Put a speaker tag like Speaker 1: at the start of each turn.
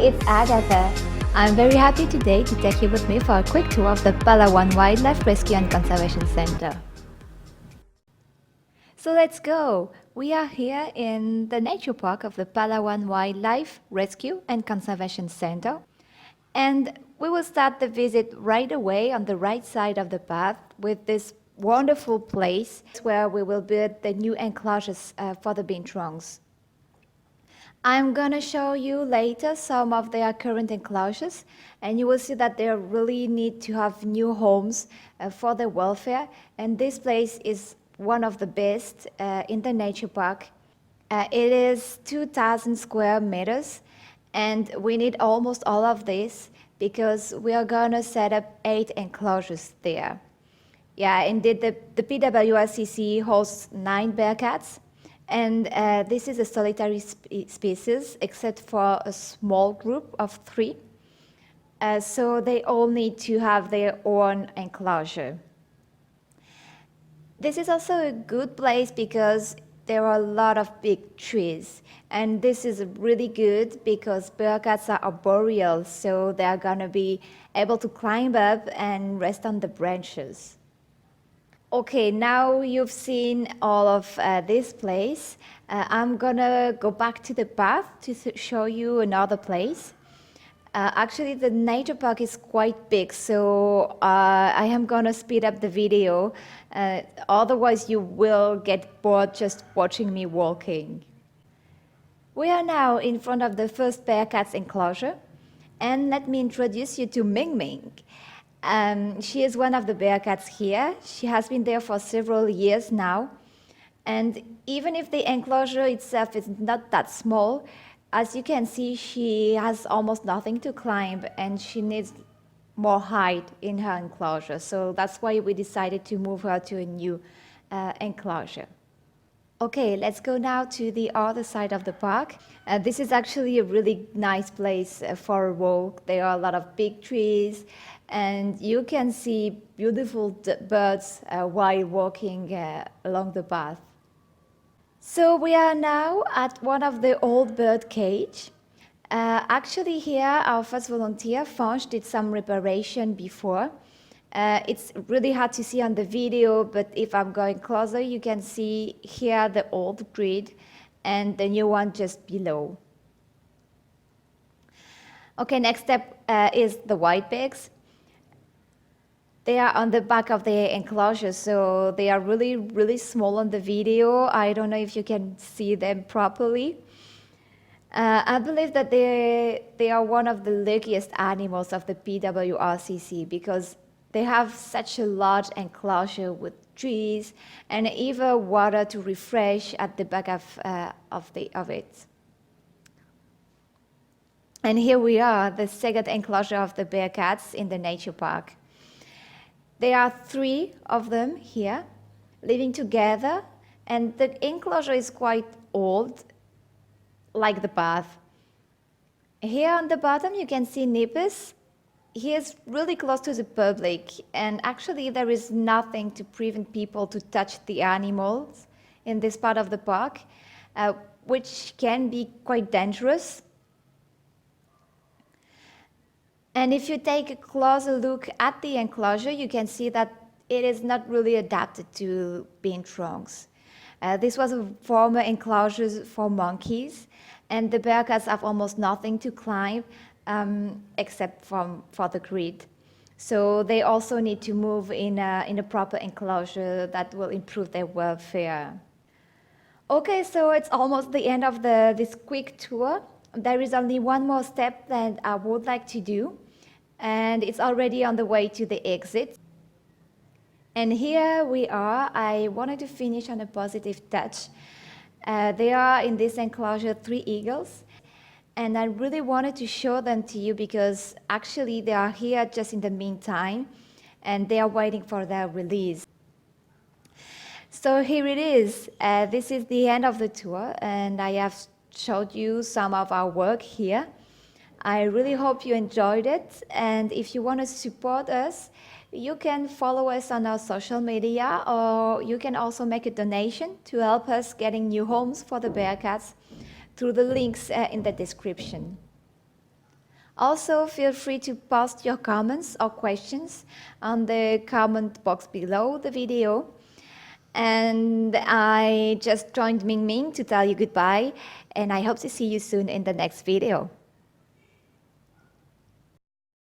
Speaker 1: it's Agatha. I'm very happy today to take you with me for a quick tour of the Palawan Wildlife Rescue and Conservation Center. So let's go! We are here in the nature park of the Palawan Wildlife Rescue and Conservation Center. And we will start the visit right away on the right side of the path with this wonderful place where we will build the new enclosures for the bean trunks. I'm gonna show you later some of their current enclosures, and you will see that they really need to have new homes for their welfare, and this place is one of the best in the nature park. It is 2,000 square meters, and we need almost all of this because we are gonna set up 8 enclosures there. Yeah, indeed, the PWRCC hosts 9 bearcats. And this is a solitary species, except for a small group of 3. So they all need to have their own enclosure. This is also a good place because there are a lot of big trees. And this is really good because bearcats are arboreal, so they are going to be able to climb up and rest on the branches. Okay, now you've seen all of this place. I'm gonna go back to the path to show you another place. Actually, the nature park is quite big, so I am gonna speed up the video. Otherwise, you will get bored just watching me walking. We are now in front of the first bearcat's enclosure, and let me introduce you to Ming Ming. She is one of the bearcats here. She has been there for several years now. And even if the enclosure itself is not that small, as you can see, she has almost nothing to climb and she needs more height in her enclosure. So that's why we decided to move her to a new enclosure. Okay, let's go now to the other side of the park. This is actually a really nice place for a walk. There are a lot of big trees, and you can see beautiful birds while walking along the path. So we are now at one of the old bird cage. Actually here, our first volunteer, Fange, did some reparation before. It's really hard to see on the video, but if I'm going closer, you can see here the old breed and the new one just below. Okay, next step is the whitebeaks. They are on the back of the enclosure, so they are really, really small on the video. I don't know if you can see them properly. I believe that they are one of the luckiest animals of the PWRCC because they have such a large enclosure with trees and even water to refresh at the back of it. And here we are, the second enclosure of the bearcats in the nature park. There are 3 of them here, living together, and the enclosure is quite old, like the path. Here on the bottom you can see Nippers. He is really close to the public, and actually there is nothing to prevent people to touch the animals in this part of the park, which can be quite dangerous. And if you take a closer look at the enclosure, you can see that it is not really adapted to bean trunks. This was a former enclosure for monkeys, and the bearcats have almost nothing to climb except for the grid. So they also need to move in a proper enclosure that will improve their welfare. Okay, so it's almost the end of this quick tour. There is only one more step that I would like to do, and it's already on the way to the exit. And here we are. I wanted to finish on a positive touch. There are in this enclosure 3 eagles, and I really wanted to show them to you because actually they are here just in the meantime, and they are waiting for their release. So here it is. This is the end of the tour, and I have showed you some of our work here. I really hope you enjoyed it, and if you want to support us, you can follow us on our social media, or you can also make a donation to help us getting new homes for the bearcats through the links in the description. Also, feel free to post your comments or questions on the comment box below the video. And I just joined Ming Ming to tell you goodbye, and I hope to see you soon in the next video.